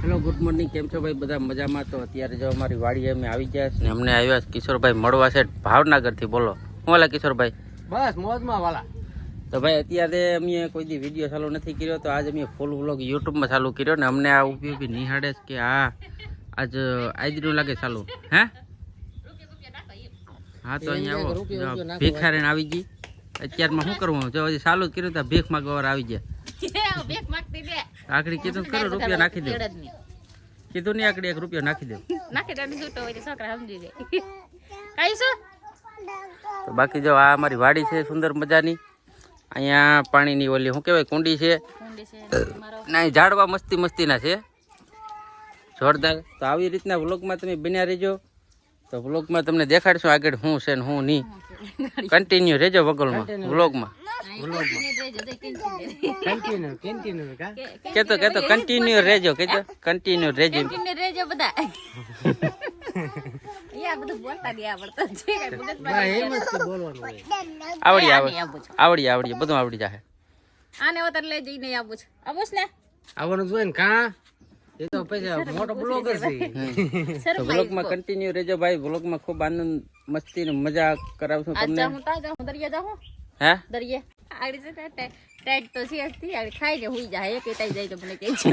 Hello good morning, કેમ છો ભાઈ? બધા મજામાં? તો અત્યારે જો અમારી વાડીએ અમે આવી ગયા છે ને અમને આવ્યા છે કિશોરભાઈ મળવા છે ભાવનગરથી. બોલો હું વાલા કિશોરભાઈ? બસ મોજમાં વાલા. તો ભાઈ અત્યારે અમે કોઈ દી વિડીયો ચાલુ નથી કર્યો, તો આજ અમે ફૂલ વ્લોગ યુટ્યુબમાં ચાલુ કર્યો ને અમને આ ઊભી ઊભી નિહાળે છે કે આ આજ આજનું લાગે ચાલુ. હે હા તો અહીંયા આવો ભીખારીને આવી ગઈ. અત્યારમાં શું કરવું? જો હજી ચાલુ જ કર્યું તો ભીખ માગવા આવી ગયા. આખડી કીધું કરો રૂપિયા નાખી દે. કીધું નહીં આકડી 1 રૂપિયો નાખી દે. તો બાકી જો આ અમારી વાડી છે સુંદર મજાની. અહીંયા પાણીની ઓલી શું કહેવાય કુંડી છે ના, ઝાડવા મસ્તી મસ્તીના છે જોરદાર. તો આવી રીતના વ્લોગમાં તમે બન્યા રહેજો. તો વ્લોગમાં તમને દેખાડશું આગળ શું છે ને શું નહીં. કન્ટિન્યુ રહેજો વગલમાં વ્લોગમાં. કેતો કન્ટિન્યુ રહેજો, કેતો કન્ટિન્યુ રહેજો. આવડી બધું આવડી જાય. આને વતન લઈ જઈને આવું છું. આવું ને આવવાનું જોઈએ ને કા એ તો પૈસા મોટો બ્લોગર છે. તો વ્લોગમાં કન્ટિન્યુ રહેજો ભાઈ. વ્લોગમાં ખૂબ આનંદ મસ્તી ને મજા કરાવશું તમને. હું દરિયા જાઉં. હે દરિયા આડી છે ટાઈટ તો છે હતી આડી ખાઈ ને હુઈ જાય એક એટાઈ જાય તો મને કહે છે.